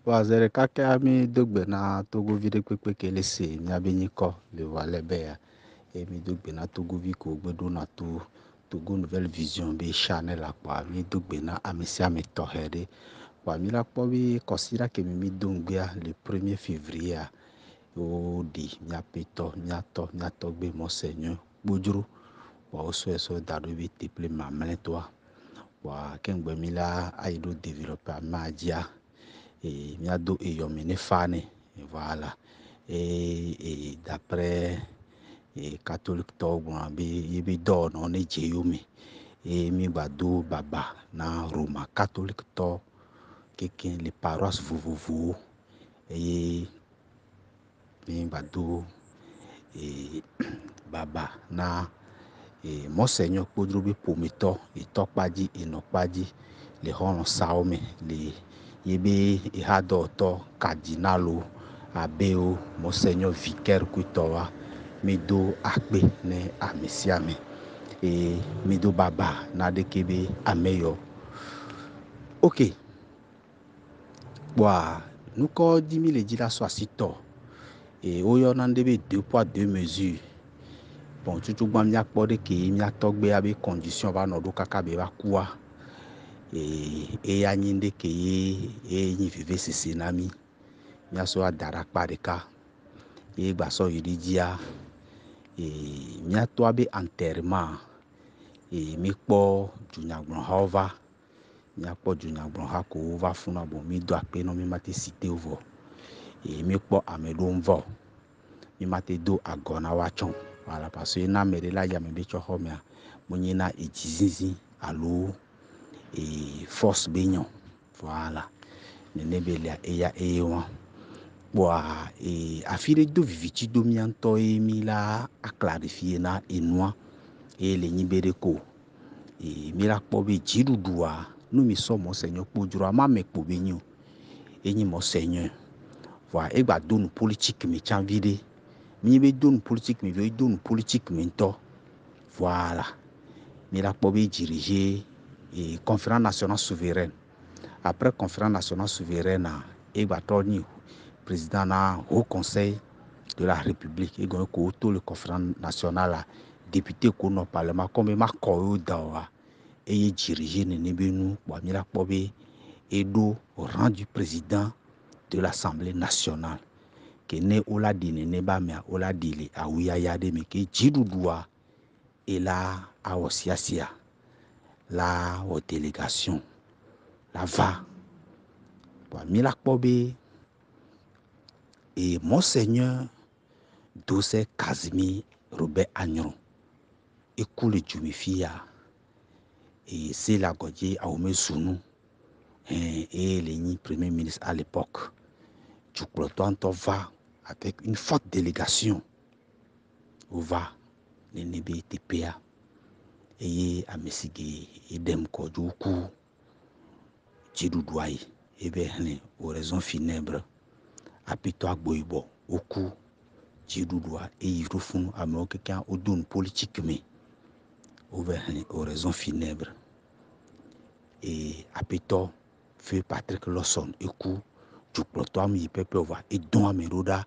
Wazere kake ami dogbe na togovi de kpekpe kele se mi abeni ko le wale be ya. E mi dogbe na togovi ko gbedo na Togo Nouvelle Vision be channel la kwa mi dogbe na amesi ame tohede. Wa mi la po bi considère que mi dongbe le 1er février o di mi apeto mi ato gbe mon seigneur bojuru. Wa oso eso dado bi teple mamle toi. Wa kengbe mi la aido développer madia. Et mi ado e yomine fane et voilà et d'après et catholique to gwan bi yibi do no ne jeyumi et mi bado baba na Roma catholique to keken les paroisses vovovo et mi bado et baba na et monseigneur Podrobi Pomito et Tokpaji et Nokpaji les hono saome les yebe ihado to cardinalo abeo monseigneur vicaire kuitowa mido akpe ne amesiame e mido baba na dekebe ameyo. Ok, boa nous ko dimi le dila so asito et oyo na ndebe 2 poids 2 mesures. Bon, tout gba mi akpo de ke mi atogbe abe condition ba no do kaka be ba kuwa e ya nyinde ke e nyi vive sese na mi aso adara kpa de ka e gba so yiridia e mi ato abe enterrement e mi kpo junyagbon hova mi akpo junyagbon ha ko over funa bon mi do akpe no mi mate cité ovo e mi kpo amedo mvo mi mate do agona wachon. Voilà, parce que na mere la ya me be cho homia monyina ejizizi alo et force benyon. Voilà, ne belia eya ewa boa e afire do viviti do mianto e mi la a clarifier na enoi e le nyibere ko e mi la kpo be jirudua no mi so monseigneur Podro ama me kpo benyo e nyi monseigneur. Voilà, e gba do nu politique mi chan vide mi be do nu politique mi ve do nu politique mi to. Voilà, mi la kpo be diriger et conférence nationale souveraine. Après conférence nationale souveraine e gba to ni président na haut conseil de la république et ko to le conférence nationale député ko no parlement comme ma ko dawa et diriger ne benu wa mi la kpo be et do rang du président de l'Assemblée nationale que ne ola dine ne ba me ola dile awuya ya de me ke jidudua et la a osiasia la aux délégation la va wa mi la kpo be et monseigneur Dose Casimir Robert Agnon écoule jumifia et c'est la godie a ome sunu et le premier ministre à l'époque du Clotonto va avec une forte délégation au va le nebe TPA et a mesige edem ko juku jidudwai ebe hne oraison funèbre apito agboibo oku jidudwa e yirufun amo kekan odun politique me over oraison funèbre et apito feu Patrick Lawson eku jukloto am yipepe over et don ameroda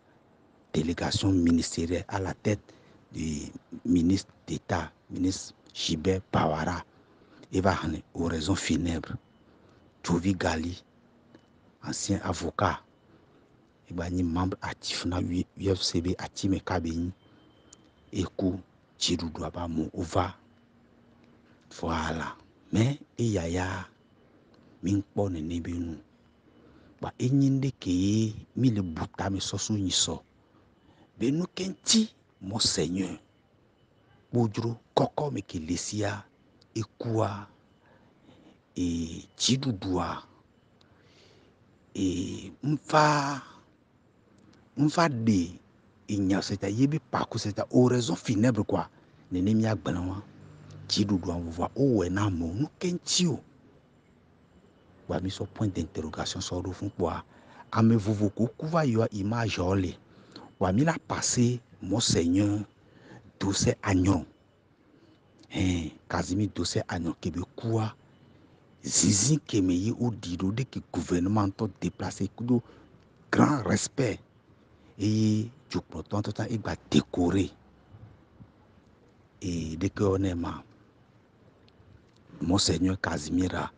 délégation ministérielle à la tête du ministre d'État ministre Gilbert Pawara et va oraison funèbre Jovi Gali ancien avocat et ba ni membre actif na UFCB atime kabeni eku jidudwa ba mo over. Voilà, mais et yaya min kpo ne nebenu ba enyinde ke mi le buta mi soso nyiso benu kenti monseigneur Podro koko me ke lesia ekua e jidudua e mfa de inya seta yebi pako seta oraison funèbre quoi ne mi agbanwa jidudua voa o na mo nu kenti o wa mi so point d'interrogation so do fun kwa ame vovo ko kuva yo image ole wa mi la passer monseigneur Dose Agnon Casimir Dose Agnon kebe kuwa zizi keme yi o dido de que gouvernement to déplacé kudo grand respect et du pourtant tout il va décorer et dès que on est ma Monseigneur Casimira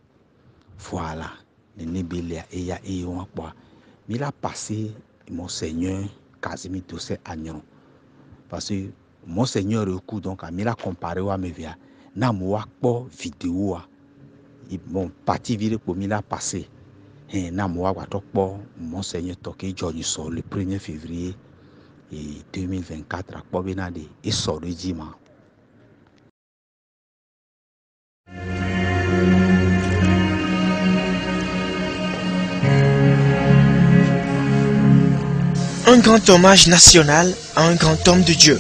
voilà le nebelia et ya et on quoi mais il a passé Monseigneur Casimir Dosé Agnon parce que Monseigneur coup donc a mis la comparé à me via na moi pas vidéo bon parti viré pour mi la passé et na moi wa pas Monseigneur toqué Johnny sort le 1er février et 2024 à quoi benade et sort le dimanche. Un grand hommage national à un grand homme de Dieu.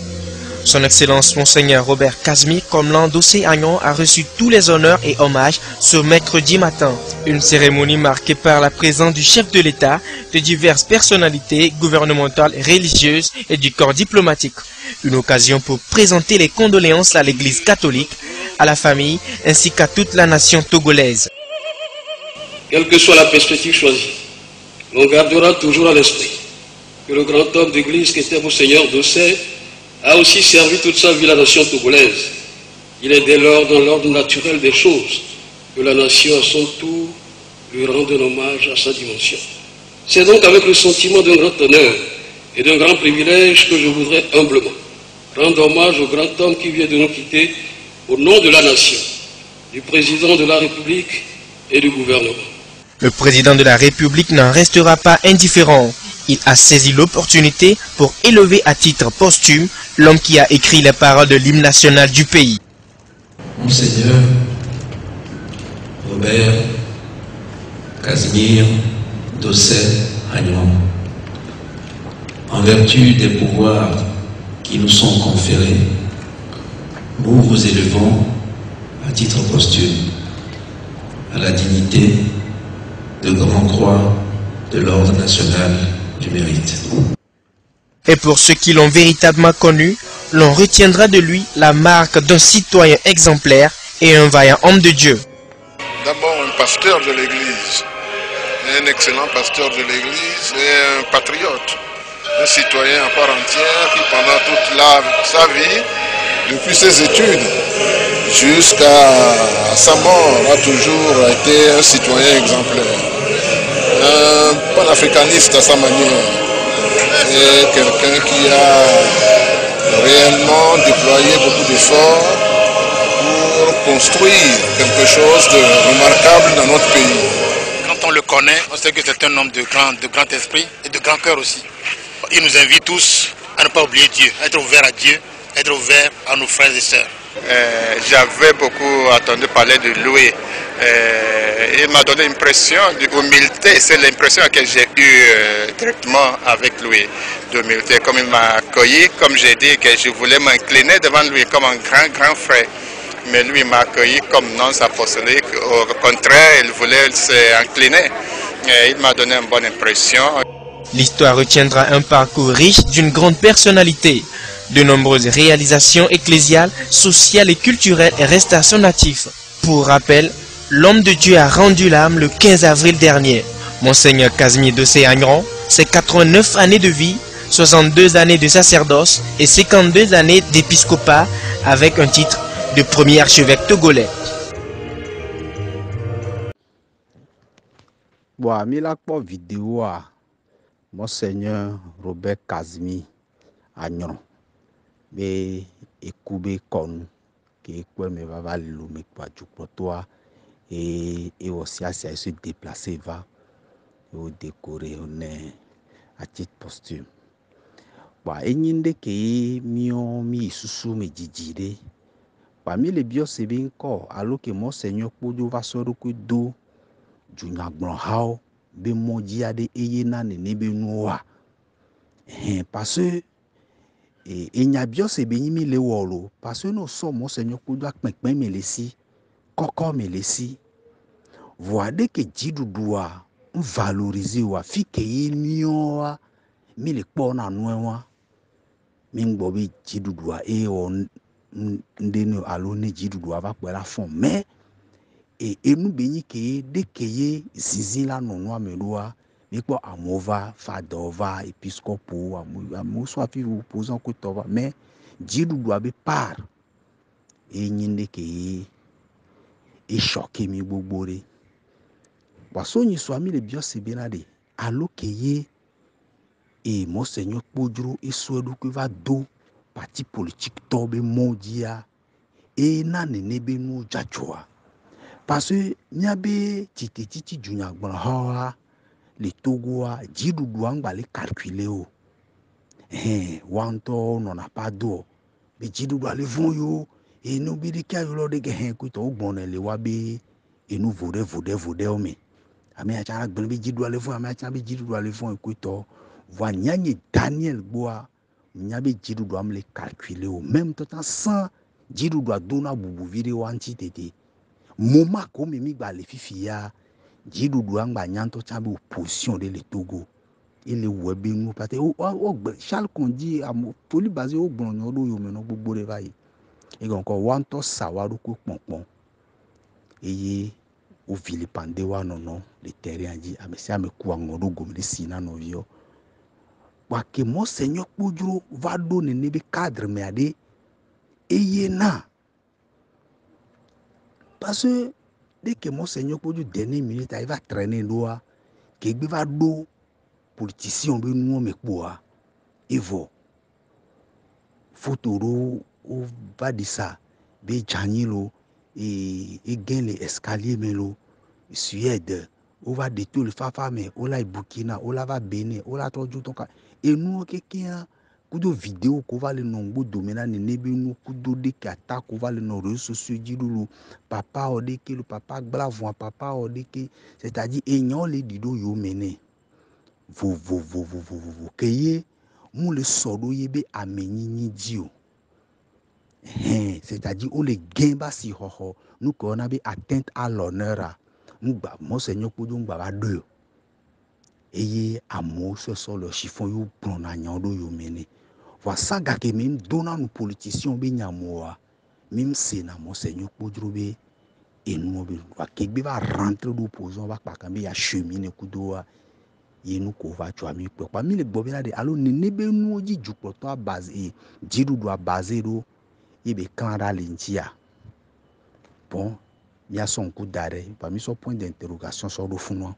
Son Excellence Monseigneur Robert Casimir Comelan Dosé Agnon a reçu tous les honneurs et hommages ce mercredi matin. Une cérémonie marquée par la présence du chef de l'État, de diverses personnalités gouvernementales et religieuses et du corps diplomatique. Une occasion pour présenter les condoléances à l'Église catholique, à la famille ainsi qu'à toute la nation togolaise. Quelle que soit la perspective choisie, l'on gardera toujours à l'esprit que le grand homme d'église qu'était Monseigneur Dosé a aussi servi toute sa vie la nation togolaise. Il est dès lors dans l'ordre naturel des choses que la nation à son tour lui rende un hommage à sa dimension. C'est donc avec le sentiment d'un grand honneur et d'un grand privilège que je voudrais humblement rendre hommage au grand homme qui vient de nous quitter au nom de la nation, du président de la République et du gouvernement. Le président de la République n'en restera pas indifférent. Il a saisi l'opportunité pour élever à titre posthume l'homme qui a écrit les paroles de l'hymne national du pays. Monseigneur Robert Casimir Dosé Agnon, en vertu des pouvoirs qui nous sont conférés, nous vous élevons à titre posthume à la dignité de Grand Croix de l'Ordre national du mérite. Et pour ceux qui l'ont véritablement connu, l'on retiendra de lui la marque d'un citoyen exemplaire et un vaillant homme de Dieu. D'abord un pasteur de l'Église, un excellent pasteur de l'Église et un patriote, un citoyen à part entière qui pendant toute sa vie, depuis ses études jusqu'à sa mort, a toujours été un citoyen exemplaire. Un panafricaniste à sa manière et quelqu'un qui a réellement déployé beaucoup d'efforts pour construire quelque chose de remarquable dans notre pays. Quand on le connaît, on sait que c'est un homme de grand esprit et de grand cœur aussi. Il nous invite tous à ne pas oublier Dieu, à être ouvert à Dieu, à être ouvert à nos frères et sœurs. J'avais beaucoup entendu parler de Louis. Il m'a donné l'impression d'humilité, c'est l'impression que j'ai eue directement avec lui, d'humilité. Comme il m'a accueilli, comme j'ai dit que je voulais m'incliner devant lui comme un grand frère. Mais lui m'a accueilli comme nonce apostolique, au contraire, il voulait s'incliner. Il m'a donné une bonne impression. L'histoire retiendra un parcours riche d'une grande personnalité. De nombreuses réalisations ecclésiales, sociales et culturelles restent à son actif. Pour rappel, l'homme de Dieu a rendu l'âme le 15 avril dernier. Monseigneur Casimir Dosé Agnon, c'est 89 années de vie, 62 années de sacerdoce et 52 années d'épiscopat avec un titre de premier archevêque togolais. Bon, mais là pour vidéo Monseigneur Robert Casimir Agnon. Mais écoubé con qui quoi me va le me quoi du pour toi et aussi à se déplacer va au décorer on est à titre posthume. Bon, et n'inde que mi susu me djidjide. Parmi les bios c'est bien encore alors que Monseigneur Podo va se recoudo du nyagbon hao be moji ade eyena ne be noa. Parce que et n'y a bien c'est béni mi le wolo parce que nous sommes Monseigneur Podo akpekpen me lesi koko me lesi voix de que jidoudua valoriser wa fi ke nioa mi le pona noa mi ngbobi jidoudua e on ndeno alone jidoudua va pour la fond mais et nous béni que dès que y zizi la non ameloa mais quoi amova fadova épiscopo amu soit fi vous posant que tova mais jidu doit be par et nyinde que et choqué mi bobore waso nyi swami le bio sebenade allo que y et monseigneur Podro et souedo que va do parti politique tobe mondia et na nebe nou jachwa parce que nyabe titi junya gbon ha le Togo a jidu douanga le calculer o wanto non a pas do be jidu do le vont yo et no bi de ka yo lo de gen ko to gbon le wa be et nous vode o me ame a cha gbon be jidu le vont ame a cha be jidu do le vont ko to wa nyanye Daniel boa nyabe jidu do am le calculer o même temps sans jidu do dona bubu video anti tete moma ko me mi gba le fifi ya jidu do angba nyanto cha be opposition de le Togo il est webe nous pate o Charles Kondi a poli basé au gbon yo do yo me no gbogbo re bayi e gon ko wanto sawaru ko ponpon eye o vilipande wa nono le terrain ji amesi ame ku angodo gomri sina no vio wa ke monseigneur Podro va donner nebe cadre me ade eye na parce que dès que monseigneur Podro dernière minute il va traîner loa que be va do politicien be nou me poa evo fotoro o va di ça be janilo et gain les escaliers melo Suède o va de tout le fafa mais o la Burkina o la va Bénin o la toju tonka et nous quelqu'un kudo vidéo ko va le nombo domena ne nebe nous kudo de ki attaque ko va le no réseaux sociaux didulu papa o de que le papa glavon papa o de que c'est-à-dire enyo le dido yo mené vo keye mou le sodo yebe amenyi dio c'est-à-dire on le gain ba si ho nous qu'on a be atteinte à l'honneur nous ba monseigneur Podro ngba ba deux eye amo so le chiffon yo prona nyando yo mené wa saga ke même donnant nous politiciens be nyamoa même c'est na monseigneur Podro be et nous be wa ke be va rentrer d'opposant va pa kambe ya cheminer kudoa ye nous ko va tu ami pe pa mi le bobina de alo ne be nous ji jukpo to base e jidu do base do e be kanra lentia bon il y a son coup d'arrêt parmi son point d'interrogation sur le fond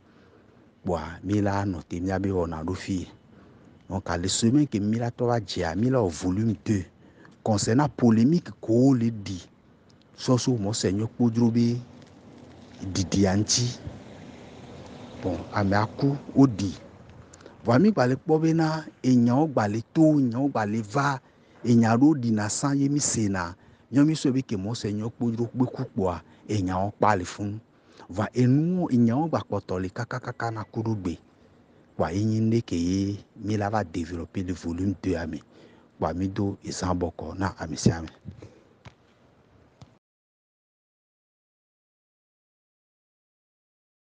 bois mila noté mi abe on a do fi donc à le semaine que mila to va dia mila au volume 2 concernant polémique ko le dit so monseigneur Podro be didi anti bon amaku odi vami gbale pobena enyan gbale to enyan gbale va enyan ro di na san yemi sena nyomi so be ke monseigneur Podro pe kupoa enyan pa le fun va enu enyan gba poto le kaka na kurugbe wa enyinde ke mi la va développer le volume 2 ami wa mi do ezamboko na amisiame